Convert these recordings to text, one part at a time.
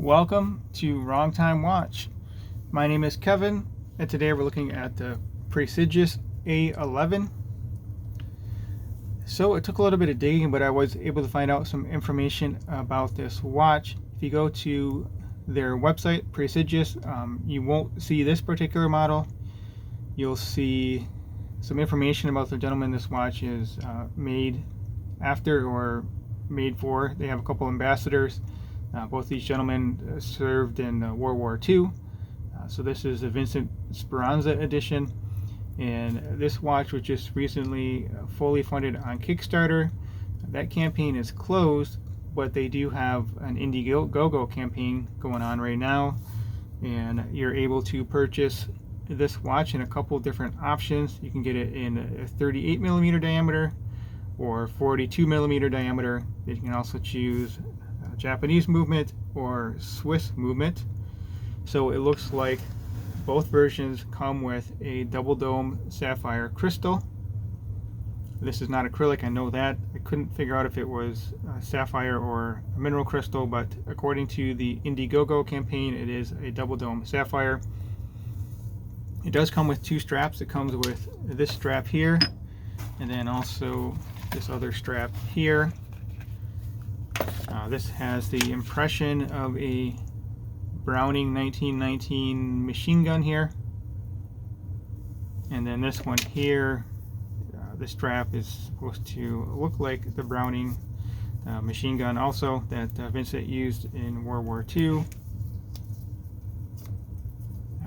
Welcome to Wrong Time Watch. My name is Kevin, and today we're looking at the Praesidus A-11. So it took a little bit of digging, but I was able to find out some information about this watch. If you go to their website, Praesidus, you won't see this particular model. You'll see some information about the gentleman this watch is made after or made for. They have a couple ambassadors. Both these gentlemen served in World War II. So this is the Vincent Speranza edition. And this watch was just recently fully funded on Kickstarter. That campaign is closed, but they do have an Indiegogo campaign going on right now. And you're able to purchase this watch in a couple different options. You can get it in a 38 millimeter diameter or 42 millimeter diameter. You can also choose Japanese movement or Swiss movement. So it looks like both versions come with a double dome sapphire crystal. This is not acrylic, I know that. I couldn't figure out if it was sapphire or a mineral crystal, but according to the Indiegogo campaign, it is a double dome sapphire. It does come with two straps. It comes with this strap here, and then also this other strap here. This has the impression of a Browning 1919 machine gun here. And then this one here, the strap is supposed to look like the Browning machine gun also that Vincent used in World War II.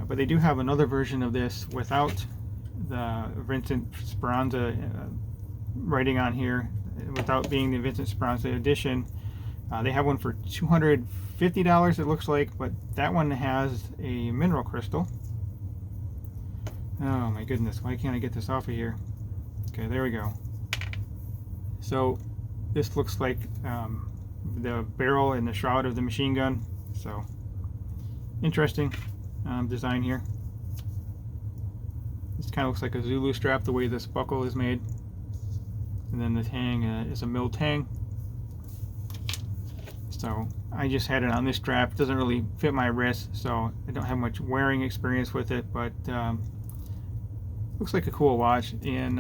But they do have another version of this without the Vincent Speranza writing on here, without being the Vincent Speranza edition. They have one for $250 it looks like, but that one has a mineral crystal. Oh my goodness, why can't I get this off of here? Okay, there we go. So this looks like the barrel and the shroud of the machine gun. So interesting design here. This kind of looks like a Zulu strap the way this buckle is made. And then the tang is a milled tang. So I just had it on this strap. It doesn't really fit my wrist, so I don't have much wearing experience with it, but looks like a cool watch. And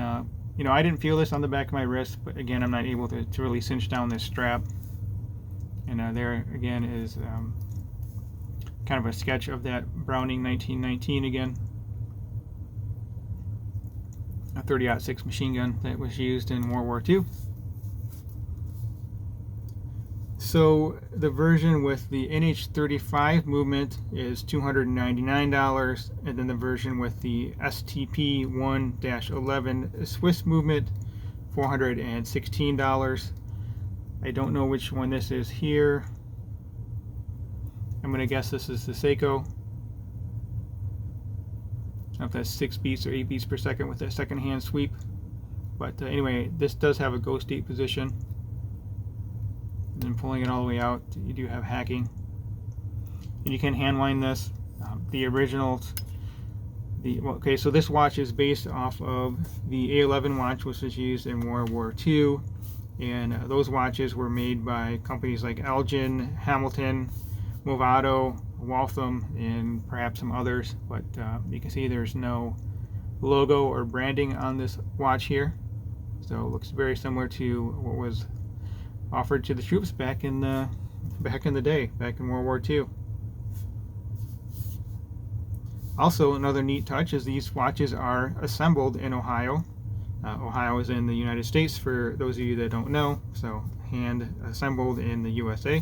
you know, I didn't feel this on the back of my wrist, but again, I'm not able to really cinch down this strap. And there again is kind of a sketch of that Browning 1919 again, a 30-06 machine gun that was used in World War II. So the version with the NH35 movement is $299, and then the version with the STP-1-11 Swiss movement, $416. I don't know which one this is here. I'm going to guess this is the Seiko. I don't know if that's 6 beats or 8 beats per second with a second hand sweep. But anyway, this does have a ghost date position. And pulling it all the way out, you do have hacking. And you can hand wind this. The originals, okay, so this watch is based off of the A-11 watch, which was used in World War II. And those watches were made by companies like Elgin, Hamilton, Movado, Waltham, and perhaps some others. But you can see there's no logo or branding on this watch here. So it looks very similar to what was offered to the troops back in the day, back in World War II. Also, another neat touch is these watches are assembled in Ohio. Ohio is in the United States, for those of you that don't know, so hand assembled in the USA.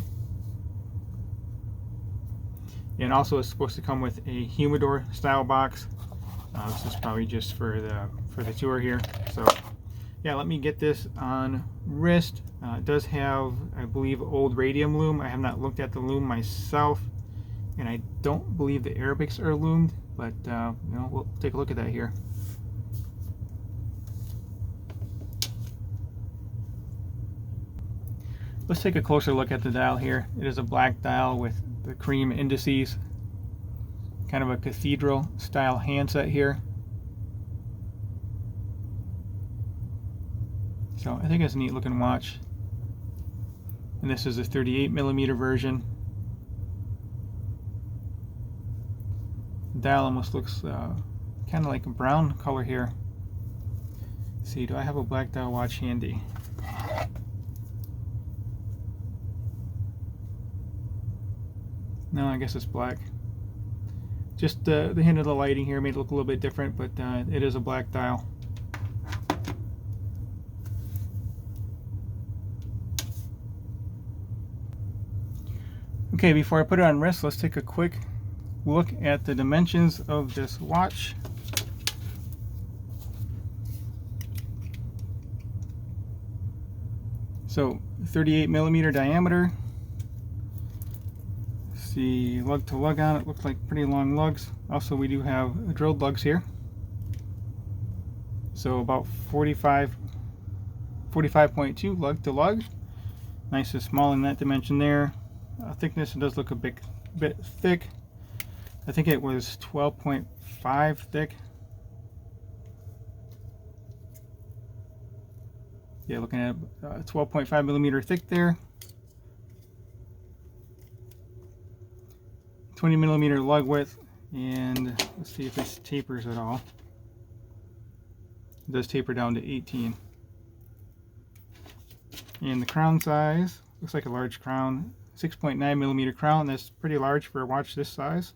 And also it's supposed to come with a humidor style box. This is probably just for the tour here. So yeah, let me get this on wrist. It does have, I believe, old radium loom. I have not looked at the loom myself, and I don't believe the Arabics are loomed, but you know, we'll take a look at that here. Let's take a closer look at the dial here. It is a black dial with the cream indices, kind of a cathedral style handset here. So I think it's a neat looking watch. And this is a 38 millimeter version. Dial almost looks kind of like a brown color here. Let's see, do I have a black dial watch handy? No, I guess it's black. Just the hint of the lighting here made it look a little bit different, but it is a black dial. Okay, before I put it on wrist, let's take a quick look at the dimensions of this watch. So 38 millimeter diameter. See, lug to lug on it, looks like pretty long lugs. Also, we do have drilled lugs here. So about 45.2 lug to lug. Nice and small in that dimension there. Thickness, it does look a bit thick. I think it was 12.5 thick. Yeah, looking at 12.5 millimeter thick there. 20 millimeter lug width, and let's see if this tapers at all. It does taper down to 18. And the crown size looks like a large crown, 6.9 millimeter crown. That's pretty large for a watch this size.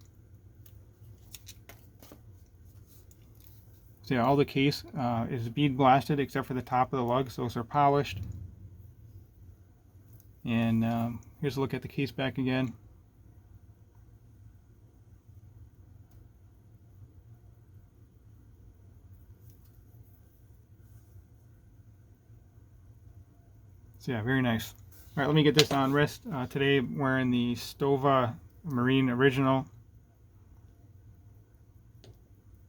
So yeah, all the case is bead blasted except for the top of the lugs. Those are polished. And here's a look at the case back again. So yeah, very nice. All right, let me get this on wrist. Today I'm wearing the Stova Marine Original.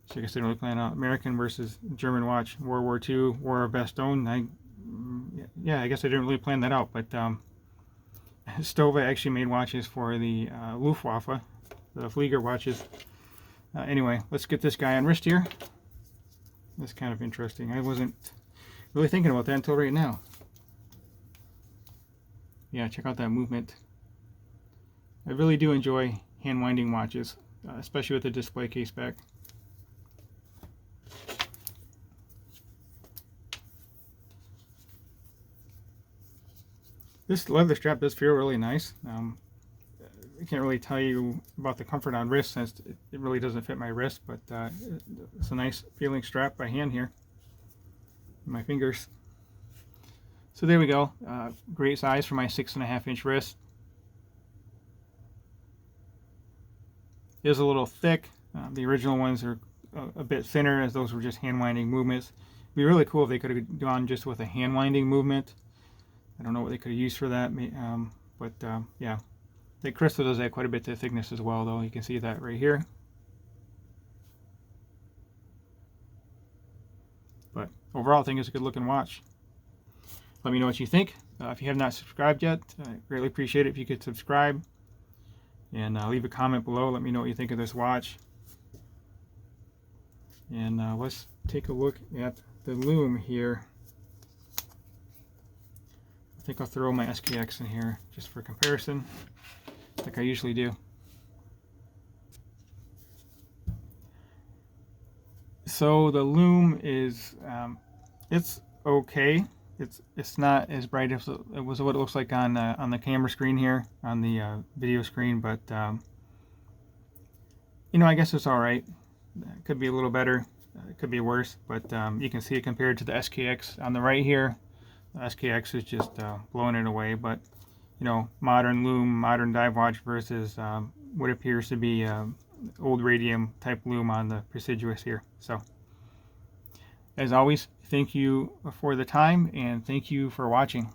So I guess they're looking at American versus German watch, World War II, War of Bastogne. Yeah, I guess I didn't really plan that out, but Stova actually made watches for the Luftwaffe, the Flieger watches. Anyway, let's get this guy on wrist here. That's kind of interesting. I wasn't really thinking about that until right now. Yeah, check out that movement. I really do enjoy hand winding watches, especially with the display case back. This leather strap does feel really nice. I can't really tell you about the comfort on wrist since it really doesn't fit my wrist, but it's a nice feeling strap by hand here. My fingers. So there we go. Great size for my 6.5 inch wrist. It is a little thick. The original ones are a bit thinner, as those were just hand winding movements. It'd be really cool if they could have gone just with a hand winding movement. I don't know what they could have used for that, but yeah. The crystal does add quite a bit to the thickness as well, though. You can see that right here. But overall, I think it's a good looking watch. Let me know what you think. If you have not subscribed yet, I greatly appreciate it if you could subscribe. And leave a comment below. Let me know what you think of this watch. And let's take a look at the lume here. I think I'll throw my SKX in here just for comparison, like I usually do. So the lume is, it's okay. It's not as bright as it was what it looks like on the camera screen here, on the video screen, but you know, I guess it's all right. It could be a little better, it could be worse, but you can see it compared to the SKX on the right here. The SKX is just blowing it away, but you know, modern lume, modern dive watch versus what appears to be old radium type lume on the Praesidus here. So, as always, thank you for the time and thank you for watching.